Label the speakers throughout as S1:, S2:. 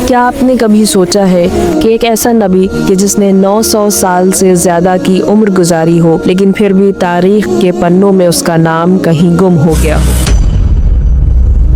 S1: کیا آپ نے کبھی سوچا ہے کہ ایک ایسا نبی کہ جس نے 900 سال سے زیادہ کی عمر گزاری ہو لیکن پھر بھی تاریخ کے پنوں میں اس کا نام کہیں گم ہو گیا؟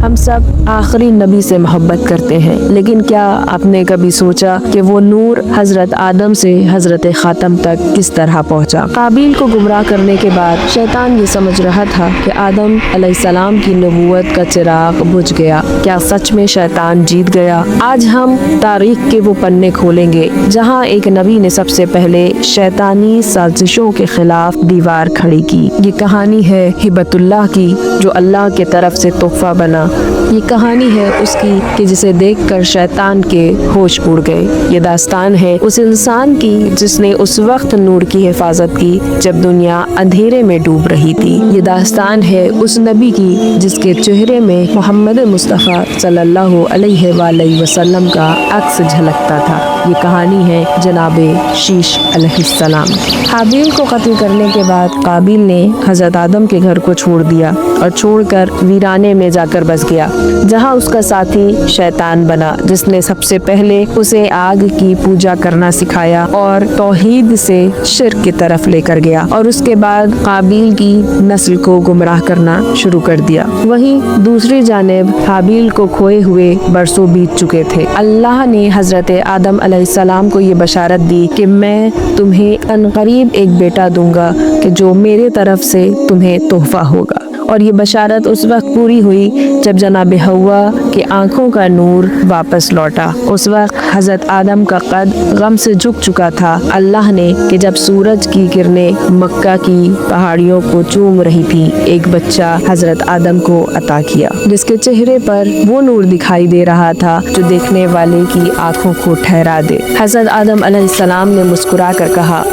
S1: ہم سب آخری نبی سے محبت کرتے ہیں، لیکن کیا آپ نے کبھی سوچا کہ وہ نور حضرت آدم سے حضرت خاتم تک کس طرح پہنچا؟ قابیل کو گمراہ کرنے کے بعد شیطان یہ سمجھ رہا تھا کہ آدم علیہ السلام کی نبوت کا چراغ بجھ گیا۔ کیا سچ میں شیطان جیت گیا؟ آج ہم تاریخ کے وہ پنے کھولیں گے جہاں ایک نبی نے سب سے پہلے شیطانی سازشوں کے خلاف دیوار کھڑی کی۔ یہ کہانی ہے ہبت اللہ کی جو اللہ کے طرف سے تحفہ بنا۔ یہ کہانی ہے اس کی کہ جسے دیکھ کر شیطان کے ہوش اڑ گئے۔ یہ داستان ہے اس انسان کی جس نے اس وقت نور کی حفاظت کی جب دنیا اندھیرے میں ڈوب رہی تھی۔ یہ داستان ہے اس نبی کی جس کے چہرے میں محمد مصطفیٰ صلی اللہ علیہ وآلہ وسلم کا عکس جھلکتا تھا۔ یہ کہانی ہے جناب شیش علیہ السلام۔ حابیل کو قتل کرنے کے بعد قابیل نے حضرت آدم کے گھر کو چھوڑ دیا اور چھوڑ کر ویرانے میں جا کر بس گیا، جہاں اس کا ساتھی شیطان بنا، جس نے سب سے پہلے اسے آگ کی پوجا کرنا سکھایا اور توحید سے شرک کی طرف لے کر گیا، اور اس کے بعد قابیل کی نسل کو گمراہ کرنا شروع کر دیا۔ وہیں دوسری جانب حابیل کو کھوئے ہوئے برسوں بیت چکے تھے۔ اللہ نے حضرت آدم علیہ السلام کو یہ بشارت دی کہ میں تمہیں عنقریب ایک بیٹا دوں گا کہ جو میرے طرف سے تمہیں تحفہ ہوگا، اور یہ بشارت اس وقت پوری ہوئی جب جناب حوا کی آنکھوں کا نور واپس لوٹا۔ اس وقت حضرت آدم کا قد غم سے جھک چکا تھا۔ اللہ نے کہ جب سورج کی کرنیں مکہ کی پہاڑیوں کو چوم رہی تھی، ایک بچہ حضرت آدم کو عطا کیا جس کے چہرے پر وہ نور دکھائی دے رہا تھا جو دیکھنے والے کی آنکھوں کو ٹھہرا دے۔ حضرت آدم علیہ السلام نے مسکرا کر کہا،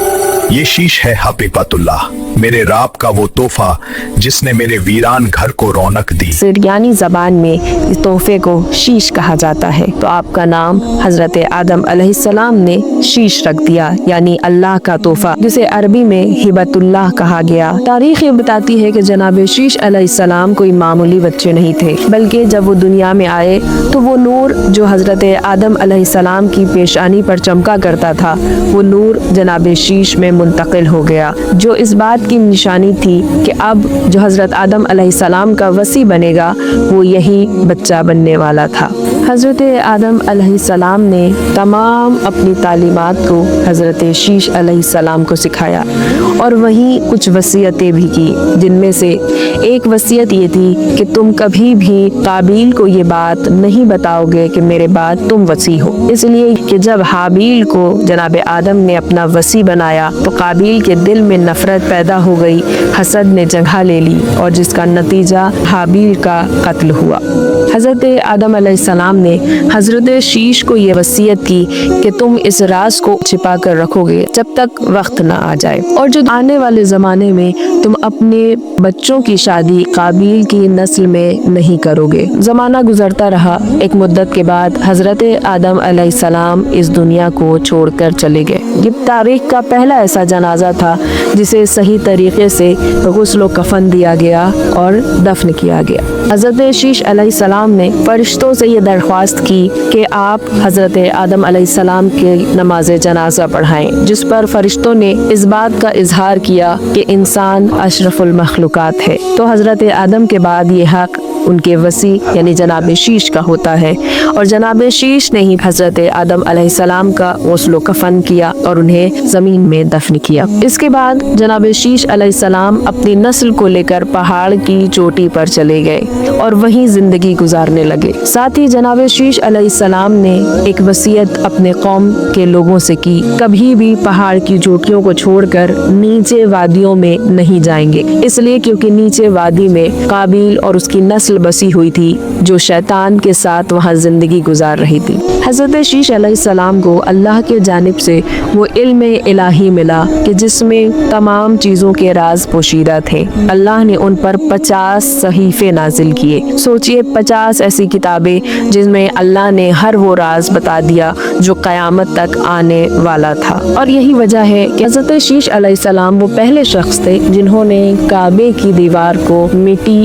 S2: یہ شیش ہے حقیقت اللہ، میرے رب کا وہ تحفہ جس نے میرے ویران گھر کو رونق دی۔
S1: سریانی زبان میں اس تحفے کو شیش کہا جاتا ہے، تو آپ کا نام حضرت آدم علیہ السلام نے شیش رکھ دیا، یعنی اللہ کا تحفہ، جسے عربی میں ہبت اللہ کہا گیا۔ تاریخ یہ بتاتی ہے کہ جناب شیش علیہ السلام کوئی معمولی بچے نہیں تھے، بلکہ جب وہ دنیا میں آئے تو وہ نور جو حضرت آدم علیہ السلام کی پیشانی پر چمکا کرتا تھا، وہ نور جناب شیش میں منتقل ہو گیا، جو اس بات کی نشانی تھی کہ اب جو حضرت آدم علیہ السلام کا وصی بنے گا وہ یہی بچہ بننے والا تھا۔ حضرت آدم علیہ السلام نے تمام اپنی تعلیمات کو حضرت شیش علیہ السلام کو سکھایا، اور وہیں کچھ وصیتیں بھی کی، جن میں سے ایک وصیت یہ تھی کہ تم کبھی بھی قابیل کو یہ بات نہیں بتاؤ گے کہ میرے بعد تم وصی ہو، اس لیے کہ جب حابیل کو جناب آدم نے اپنا وصی بنایا تو قابیل کے دل میں نفرت پیدا ہو گئی، حسد نے جگہ لے لی، اور جس کا نتیجہ حابیل کا قتل ہوا۔ حضرت آدم علیہ السلام نے حضرت شیش کو یہ وصیت کی کہ تم اس راز کو چھپا کر رکھو گے جب تک وقت نہ آ جائے، اور جو آنے والے زمانے میں تم اپنے بچوں کی شادی قابیل کی نسل میں نہیں کرو گے۔ زمانہ گزرتا رہا، ایک مدت کے بعد حضرت آدم علیہ السلام اس دنیا کو چھوڑ کر چلے گئے۔ یہ تاریخ کا پہلا ایسا جنازہ تھا جسے صحیح طریقے سے غسل و کفن دیا گیا اور دفن کیا گیا۔ حضرت شیش علیہ السلام نے فرشتوں سے یہ درخواست کی کہ آپ حضرت آدم علیہ السلام کے نماز جنازہ پڑھائیں، جس پر فرشتوں نے اس بات کا اظہار کیا کہ انسان اشرف المخلوقات ہے، تو حضرت آدم کے بعد یہ حق ان کے وصی یعنی جناب شیش کا ہوتا ہے، اور جناب شیش نے ہی حضرت آدم علیہ السلام کا غسل و کفن کیا اور انہیں زمین میں دفن کیا۔ اس کے بعد جناب شیش علیہ السلام اپنی نسل کو لے کر پہاڑ کی چوٹی پر چلے گئے اور وہیں زندگی گزارنے لگے۔ ساتھ ہی جناب شیش علیہ السلام نے ایک وصیت اپنے قوم کے لوگوں سے کی، کبھی بھی پہاڑ کی چوٹیوں کو چھوڑ کر نیچے وادیوں میں نہیں جائیں گے، اس لیے کیونکہ نیچے وادی میں قابیل اور اس کی نسل بسی ہوئی تھی جو شیطان کے ساتھ وہاں زندگی گزار رہی تھی۔ حضرت شیش علیہ السلام کو اللہ کے جانب سے وہ علم الہی ملا کہ جس میں تمام چیزوں کے راز پوشیدہ تھے۔ اللہ نے ان پر 50 صحیفے نازل کیے۔ سوچئے 50 ایسی کتابیں جن میں اللہ نے ہر وہ راز بتا دیا جو قیامت تک آنے والا تھا، اور یہی وجہ ہے کہ حضرت شیش علیہ السلام وہ پہلے شخص تھے جنہوں نے کعبے کی دیوار کو مٹی